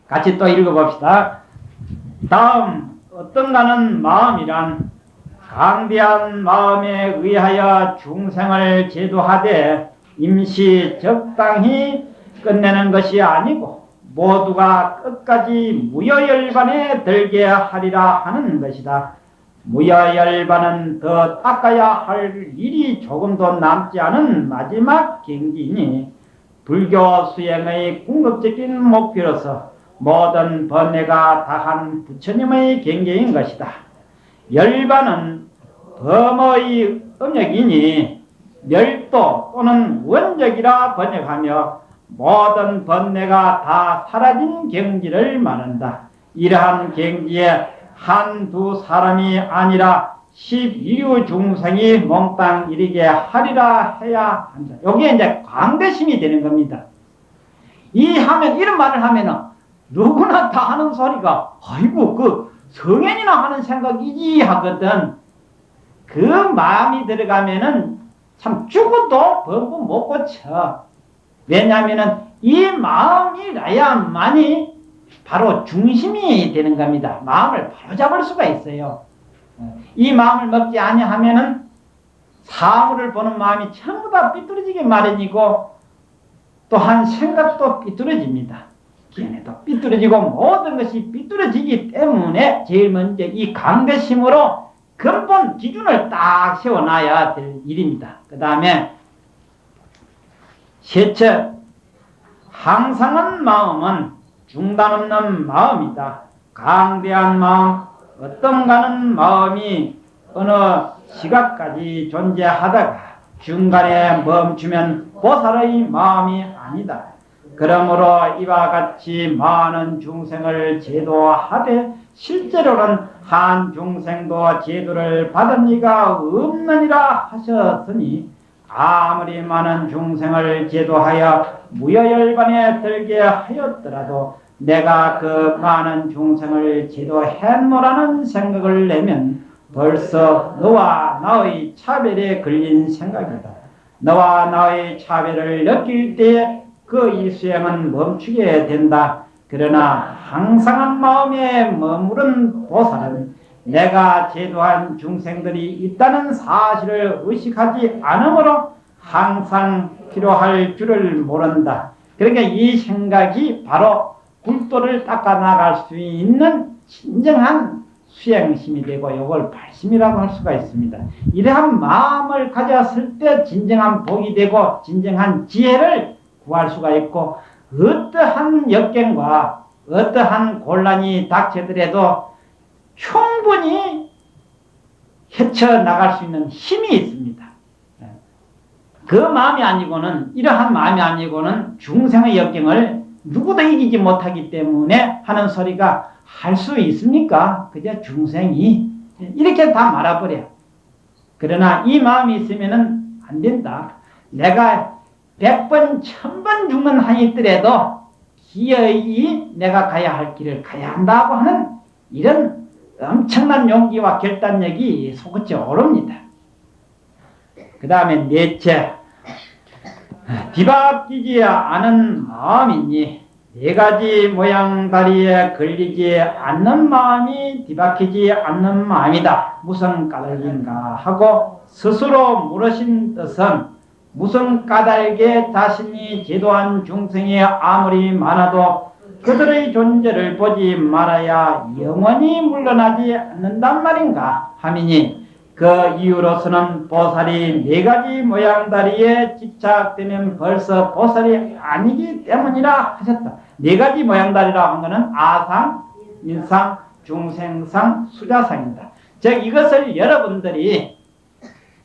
같이 또 읽어봅시다. 다음 어떤가는 마음이란 강대한 마음에 의하여 중생을 제도하되 임시 적당히 끝내는 것이 아니고 모두가 끝까지 무여열반에 들게 하리라 하는 것이다. 무여열반은 더 닦아야 할 일이 조금도 남지 않은 마지막 경지이니 불교 수행의 궁극적인 목표로서 모든 번뇌가 다한 부처님의 경계인 것이다. 열반은 범의 음역이니 멸도 또는 원적이라 번역하며 모든 번뇌가 다 사라진 경지를 말한다. 이러한 경지에 한두 사람이 아니라 12류 중생이 몽땅 이르게 하리라 해야 한다. 여기에 이제 광대심이 되는 겁니다. 이런 말을 하면은 누구나 다 하는 소리가 아이고 그 성현이나 하는 생각이지 하거든. 그 마음이 들어가면은 참 죽어도 법은 못 고쳐. 왜냐하면은 이 마음이라야만이 바로 중심이 되는 겁니다. 마음을 바로 잡을 수가 있어요. 이 마음을 먹지 아니하면은 사물을 보는 마음이 전부 다 삐뚤어지게 마련이고 또한 생각도 삐뚤어집니다. 기운에도 삐뚤어지고 모든 것이 삐뚤어지기 때문에 제일 먼저 이 강대심으로 근본 기준을 딱 세워놔야 될 일입니다. 그 다음에 셋째, 항상한 마음은 중단 없는 마음이다. 강대한 마음, 어떤가는 마음이 어느 시각까지 존재하다가 중간에 멈추면 보살의 마음이 아니다. 그러므로 이와 같이 많은 중생을 제도하되 실제로는 한 중생도 제도를 받은 이가 없느니라 하셨으니 아무리 많은 중생을 제도하여 무여열반에 들게 하였더라도 내가 그 많은 중생을 제도했노라는 생각을 내면 벌써 너와 나의 차별에 걸린 생각이다. 너와 나의 차별을 느낄 때 그 이 수행은 멈추게 된다. 그러나 항상한 마음에 머무른 보살은 내가 제도한 중생들이 있다는 사실을 의식하지 않으므로 항상 필요할 줄을 모른다. 그러니까 이 생각이 바로 굴도를 닦아 나갈 수 있는 진정한 수행심이 되고 이걸 발심이라고 할 수가 있습니다. 이러한 마음을 가졌을 때 진정한 복이 되고 진정한 지혜를 구할 수가 있고 어떠한 역경과 어떠한 곤란이 닥치더라도 충분히 헤쳐나갈 수 있는 힘이 있습니다. 그 마음이 아니고는 이러한 마음이 아니고는 중생의 역경을 누구도 이기지 못하기 때문에 하는 소리가 할 수 있습니까? 그저 중생이 이렇게 다 말아버려. 그러나 이 마음이 있으면은 안 된다. 내가 100번 1000번 죽는 한이 있더라도 기어이 내가 가야 할 길을 가야 한다고 하는 이런 엄청난 용기와 결단력이 속으쳐 오릅니다. 그 다음에 넷째, 뒤바뀌지 않은 마음이니 네 가지 모양 다리에 걸리지 않는 마음이 뒤바뀌지 않는 마음이다. 무슨 까닭인가 하고 스스로 물으신 뜻은 무슨 까닭에 자신이 제도한 중생이 아무리 많아도 그들의 존재를 보지 말아야 영원히 물러나지 않는단 말인가 하미니 그 이유로서는 보살이 네 가지 모양다리에 집착되면 벌써 보살이 아니기 때문이라 하셨다. 네 가지 모양다리라고 한 것은 아상, 인상, 중생상, 수자상입니다. 즉 이것을 여러분들이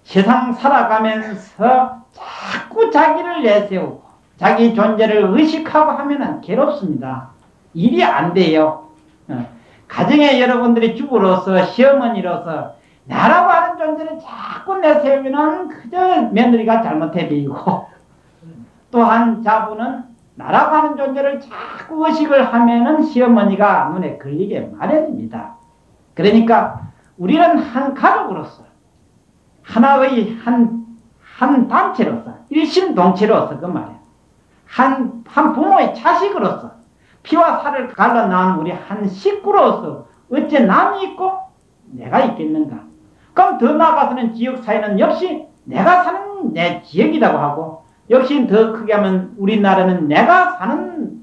세상 살아가면서 자꾸 자기를 내세우고 자기 존재를 의식하고 하면 괴롭습니다. 일이 안 돼요. 가정에 여러분들이 주부로서 시어머니로서 나라고 하는 존재를 자꾸 내세우면 그저 며느리가 잘못해 비고 또한 자부는 나라고 하는 존재를 자꾸 의식을 하면은 시어머니가 눈에 걸리게 마련입니다. 그러니까 우리는 한 가족으로서 하나의 한 단체로서 일심동체로서 그 말이야. 한 부모의 자식으로서 피와 살을 갈라 낳은 우리 한 식구로서 어째 남이 있고 내가 있겠는가? 그럼 더 나아가서는 지역사회는 역시 내가 사는 내 지역이라고 하고, 역시 더 크게 하면 우리나라는 내가 사는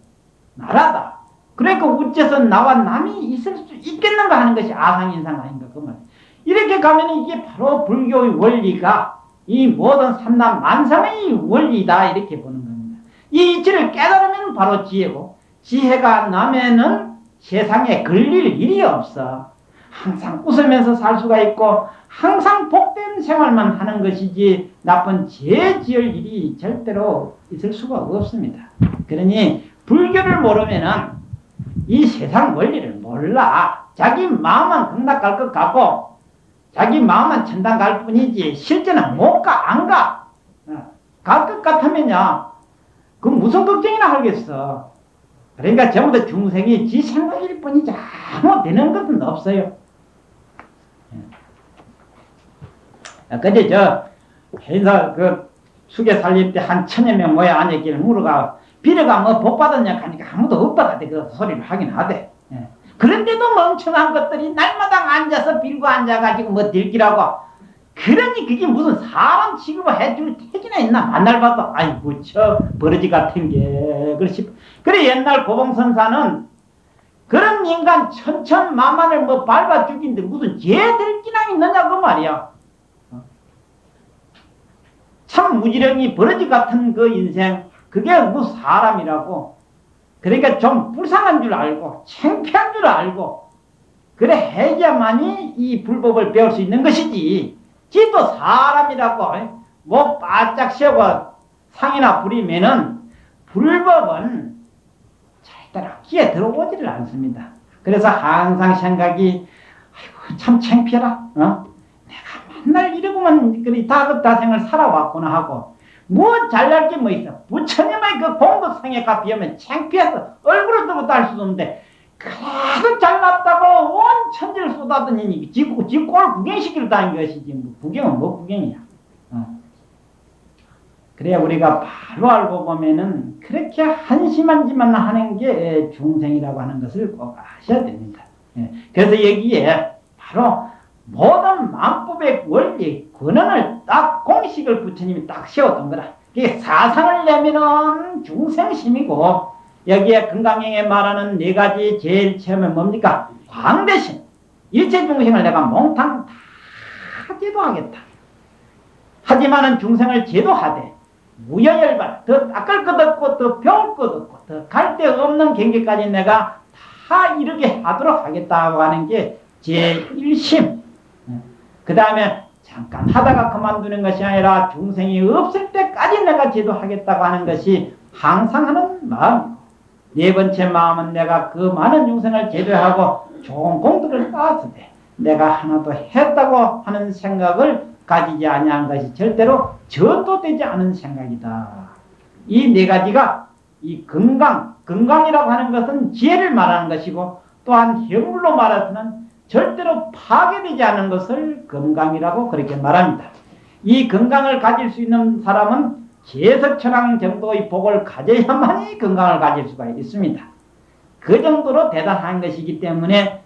나라다. 그러니까 어째서 나와 남이 있을 수 있겠는가 하는 것이 아상인상 아닌가 그 말. 이렇게 가면 이게 바로 불교의 원리가 이 모든 삼남 만상의 원리다 이렇게 보는 겁니다. 이 이치를 깨달으면 바로 지혜고, 지혜가 나면은 세상에 걸릴 일이 없어. 항상 웃으면서 살 수가 있고 항상 복된 생활만 하는 것이지 나쁜 죄 지을 일이 절대로 있을 수가 없습니다. 그러니 불교를 모르면은 이 세상 원리를 몰라. 자기 마음만 극락 갈 것 같고 자기 마음만 천당 갈 뿐이지 실제는 못 가, 안 가. 갈 것 같으면요 그 무슨 걱정이나 하겠어. 그러니까 전부 다 중생이 지 생각일 뿐이지 아무 되는 것은 없어요. 근데 회사 수계 살릴 때 한 1000여 명 모여 앉았기를 물어가 비례가 뭐 복 받았냐 하니까 아무도 없다가대 그 소리를 하긴 하대. 그런데도 멍청한 것들이 날마다 앉아서 빌고 앉아가지고 뭐 들기라고. 그러니 그게 무슨 사람 취급을 해줄 택이나 있나. 만날 봐도 아이고 저 버러지 같은 게 그렇지. 그래 옛날 고봉선사는 그런 인간 천천만만을 뭐 밟아 죽인데 무슨 죄될 기나 있느냐 그 말이야. 참 무지렁이 버러지 같은 그 인생 그게 무슨 사람이라고. 그러니까 좀 불쌍한 줄 알고 창피한 줄 알고 그래 해야만이 이 불법을 배울 수 있는 것이지. 지도 사람이라고 뭐 바짝 세우고 상이나 부리면은 불법은 절대로 귀에 들어오지를 않습니다. 그래서 항상 생각이 아이고 참 창피해라. 내가 맨날 이러고만 다급다생을 살아왔구나 하고 뭐 잘날 게 뭐 있어. 부처님의 그 공덕성에가 비하면 창피해서 얼굴을 들고 딸 수도 없는데 그래도 잘났다고 온 천지를 쏟아더니 지 꼴 구경시키러 다닌 것이지 뭐 구경은 뭐 구경이야. 그래야 우리가 바로 알고 보면은 그렇게 한심한 짓만 하는 게 중생이라고 하는 것을 꼭 아셔야 됩니다. 그래서 여기에 바로 모든 만법의 원리, 근원을 딱 공식을 부처님이 딱 세웠던 거라. 이게 사상을 내면은 중생심이고 여기에 금강경에 말하는 네 가지 제일 처음에 뭡니까? 광대심. 일체 중생을 내가 몽땅 다 제도하겠다. 하지만은 중생을 제도하되 무여열반, 더 닦을 것 없고 더 배울 것 없고 더 갈 데 없는 경계까지 내가 다 이르게 하도록 하겠다고 하는 게 제1심. 그 다음에 잠깐 하다가 그만두는 것이 아니라 중생이 없을 때까지 내가 제도하겠다고 하는 것이 항상 하는 마음이고, 네 번째 마음은 내가 그 많은 중생을 제도하고 좋은 공덕을 쌓았을 때 내가 하나도 했다고 하는 생각을 가지지 아니한 것이 절대로 전도되지 않은 생각이다. 이 네 가지가 이 건강이라고 하는 것은 지혜를 말하는 것이고 또한 현물로 말해서는 절대로 파괴되지 않은 것을 건강이라고 그렇게 말합니다. 이 건강을 가질 수 있는 사람은 제석천왕 정도의 복을 가져야만이 건강을 가질 수가 있습니다. 그 정도로 대단한 것이기 때문에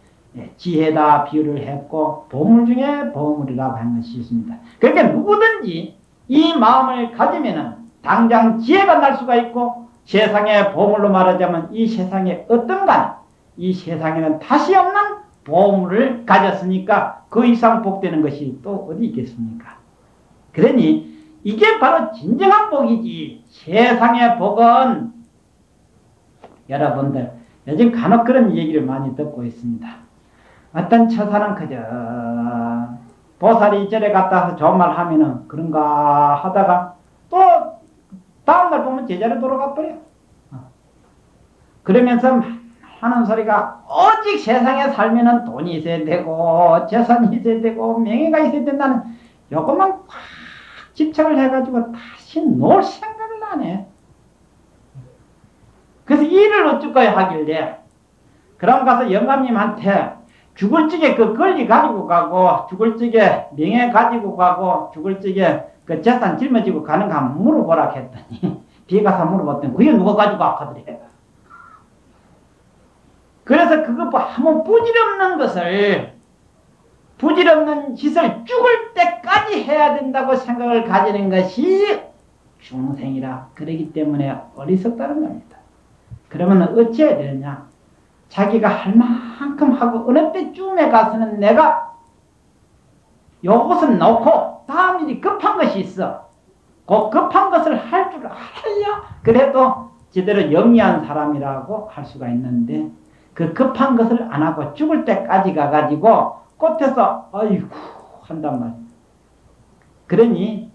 지혜다 비유를 했고 보물 중에 보물이라고 하는 것이 있습니다. 그러니까 누구든지 이 마음을 가지면은 당장 지혜가 날 수가 있고 세상의 보물로 말하자면 이 세상에 어떤가 이 세상에는 다시 없는 보물을 가졌으니까 그 이상 복되는 것이 또 어디 있겠습니까? 그러니 이게 바로 진정한 복이지. 세상의 복은 여러분들 요즘 간혹 그런 얘기를 많이 듣고 있습니다. 어떤 처사는 그저 보살이 절에 갔다 와서 좋은 말 하면은 그런가 하다가 또 다음날 보면 제자로 돌아가 버려. 그러면서 하는 소리가 오직 세상에 살면은 돈이 있어야 되고 재산이 있어야 되고 명예가 있어야 된다는 요것만 확 집착을 해가지고 다시 놀 생각을 안 해. 그래서 일을 어쩔까요 하길래 그럼 가서 영감님한테 죽을 적에 그 권리 가지고 가고 죽을 적에 명예 가지고 가고 죽을 적에 그 재산 짊어지고 가는가 한번 물어보라 했더니 뒤에 가서 물어봤더니 그게 누가 가지고 가더래. 그래서 그거 한번 부질없는 짓을 죽을 때까지 해야 된다고 생각을 가지는 것이 중생이라. 그러기 때문에 어리석다는 겁니다. 그러면 어찌해야 되느냐? 자기가 할 만큼 하고 어느 때쯤에 가서는 내가 요것은 놓고 다음 일이 급한 것이 있어. 그 급한 것을 할 줄 알아야 그래도 제대로 영리한 사람이라고 할 수가 있는데, 그 급한 것을 안 하고 죽을 때까지 가가지고 끝에서 아이고 한단 말이야. 그러니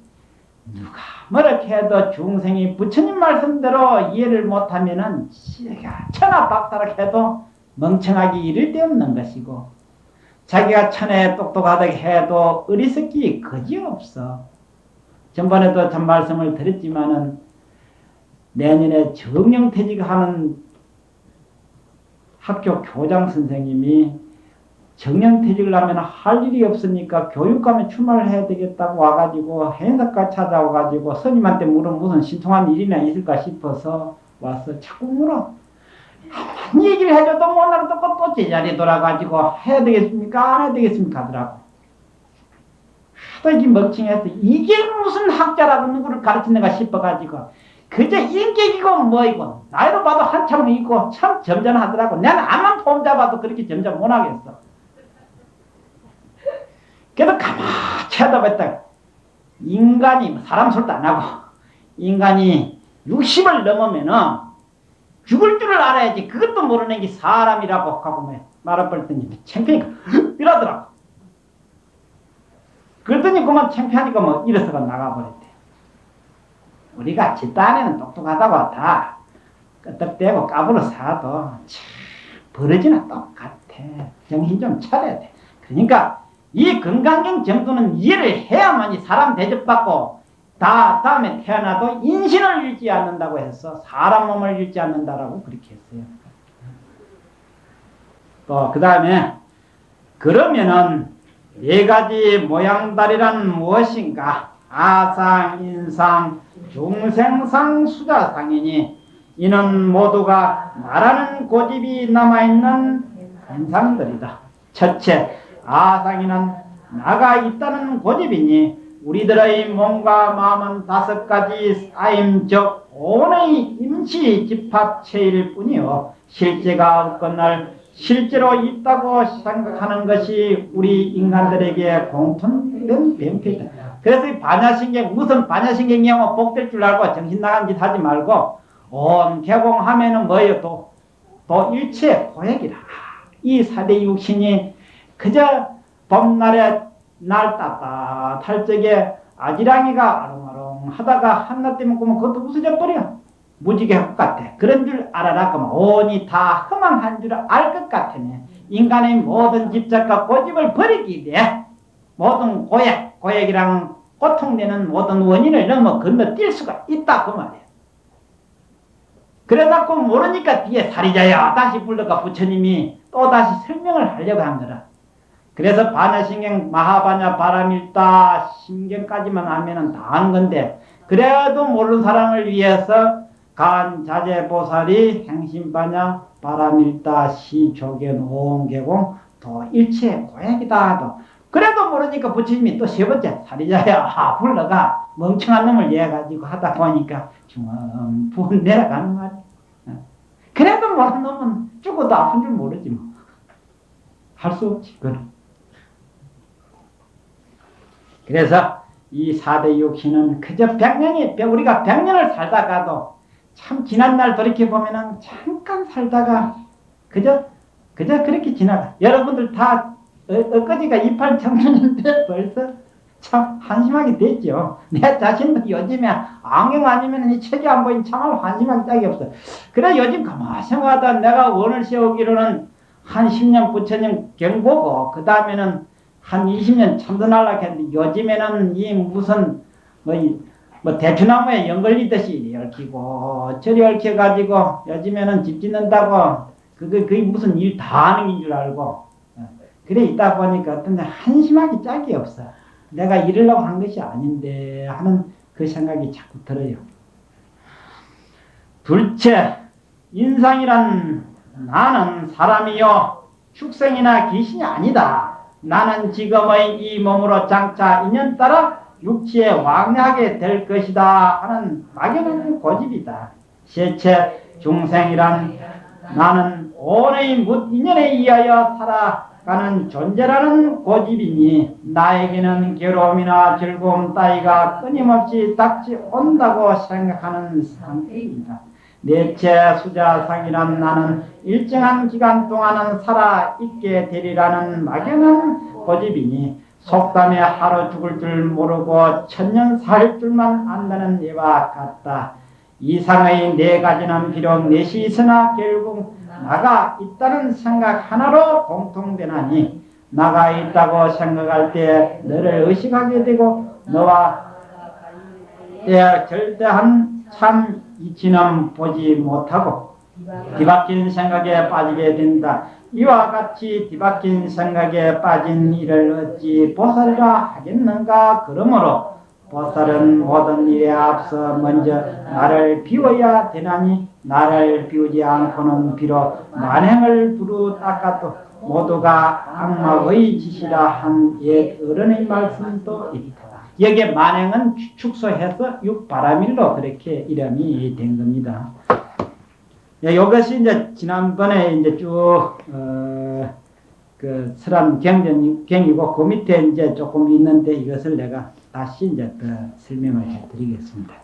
누가 뭐라 해도 중생이 부처님 말씀대로 이해를 못하면은 천하박사라 해도 멍청하기 이를 데 없는 것이고, 자기가 천에 똑똑하다고 해도 어리석기 거지없어. 전번에도 참 말씀을 드렸지만은 내년에 정년퇴직하는 학교 교장 선생님이 정년퇴직을 하면 할 일이 없으니까 교육감에 출마를 해야 되겠다고 와가지고 행사까지 찾아와가지고 스님한테 물으면 무슨 신통한 일이나 있을까 싶어서 와서 자꾸 물어. 한 얘기를 해줘도 못 알아듣고 또 제자리에 돌아가지고 해야 되겠습니까? 안 해야 되겠습니까? 하더라고. 하도 이게 멍청해서 이게 무슨 학자라고 누구를 가르치는가 싶어가지고 그저 인격이고 뭐이고 나이로 봐도 한참 있고 참 점잖하더라고. 나는 암만 폼 잡아도 그렇게 점잖 못하겠어. 그래도 가만히 쳐다봤다. 인간이 사람 소리도 안 하고 인간이 60을 넘으면은 죽을 줄을 알아야지. 그것도 모르는 게 사람이라고 하고 말아버렸더니 창피하니까 이러더라고. 그랬더니 그만 창피하니까 뭐 일어서가 나가버렸대. 우리가 지 딴에는 똑똑하다고 다 끄떡대고 까불어 사도 버러지나 똑같아. 정신 좀 차려야 돼. 그러니까 이 건강경 정도는 이해를 해야만이 사람 대접받고 다음에 태어나도 인신을 잃지 않는다고 해서 사람 몸을 잃지 않는다라고 그렇게 했어요. 또 그 다음에 그러면은 네 가지 모양다리란 무엇인가? 아상, 인상, 중생상, 수자상이니 이는 모두가 나라는 고집이 남아있는 인상들이다. 첫째, 아상이는 나가 있다는 고집이니 우리들의 몸과 마음은 5가지 쌓임 즉 오의 임시 집합체일 뿐이요 실제가 없건날 실제로 있다고 생각하는 것이 우리 인간들에게 공통된 변태이다. 그래서 이 반야신경, 무슨 반야신경이 하면 복될 줄 알고 정신 나간 짓 하지 말고 온 개공하면은 뭐예요? 또 일체 고액이라. 이 4대 육신이 그저 봄날에 날 따뜻할 적에 아지랑이가 아롱아롱 하다가 한낮 때면 그것도 부서져 버려. 무지개 흙 같아. 그런 줄 알아라. 그러면 온이 다 허망한 줄 알 것 같으네. 인간의 모든 집착과 고집을 버리기 위해 모든 고액이랑 고통되는 모든 원인을 넘어 건너뛸 수가 있다 그 말이야. 그래갖고 모르니까 뒤에 사리자야 다시 불러가 부처님이 또 다시 설명을 하려고 한 거라. 그래서 반야신경, 마하반야, 바람일다 신경까지만 하면은 다 하는 건데, 그래도 모르는 사람을 위해서 간자재보살이 행심반야, 바람일다, 시조견, 오온개공, 또 일체 고약이다 하도 그래도 모르니까 부처님이 또 3번째 사리자야 불러가 멍청한 놈을 이해가지고 하다 보니까 중엄 내려가는 말이야. 그래도 모르는 놈은 죽어도 아픈 줄 모르지 뭐. 할 수 없지 그건. 그래서 이 4대 육신은 그저 우리가 100년을 살다가도 참 지난날 돌이켜보면은 잠깐 살다가 그저 그렇게 지나가. 여러분들 다 엊그제가 28청년인데 벌써 참 한심하게 됐죠. 내 자신도 요즘에 안경 아니면 이 책이 안 보이면 참말로 한심하게 짝이 없어. 그래 요즘 가만히 생각하다 내가 원을 세우기로는 한 10년 부처님 경보고 그 다음에는 한 20년 참선하려고 했는데 요즘에는 이 무슨 뭐 대추나무에 연 걸리듯이 얽히고 저리 얽혀가지고 요즘에는 집 짓는다고 그게 무슨 일 다 하는 인 줄 알고 그래 있다 보니까 어떤 한심하게 짝이 없어. 내가 이러려고 한 것이 아닌데 하는 그 생각이 자꾸 들어요. 둘째, 인상이란 나는 사람이요 축생이나 귀신이 아니다. 나는 지금의 이 몸으로 장차 인연 따라 육체에 왕래하게 될 것이다 하는 막연한 고집이다. 실체 중생이란 나는 온의 묻 인연에 의하여 살아가는 존재라는 고집이니 나에게는 괴로움이나 즐거움 따위가 끊임없이 닥치 온다고 생각하는 상태입니다. 내체 수자상이란 나는 일정한 기간 동안은 살아있게 되리라는 막연한 고집이니 속담에 하루 죽을 줄 모르고 천년 살 줄만 안다는 예와 같다. 이상의 네 가지는 비록 넷이 있으나 결국 나가 있다는 생각 하나로 공통되나니 나가 있다고 생각할 때 너를 의식하게 되고 너와 절대한 참 이치는 보지 못하고 뒤바뀐 생각에 빠지게 된다. 이와 같이 뒤바뀐 생각에 빠진 이를 어찌 보살이라 하겠는가? 그러므로 보살은 모든 일에 앞서 먼저 나를 비워야 되나니 나를 비우지 않고는 비록 만행을 두루 닦아도 모두가 악마의 짓이라 한 옛 어른의 말씀도 있다. 여기에 만행은 축소해서 육바라밀로 그렇게 이름이 된 겁니다. 이것이 이제 지난번에 이제 쭉 그 설한 경이고 그 밑에 이제 조금 있는데 이것을 내가 다시 이제 더 설명을 해드리겠습니다.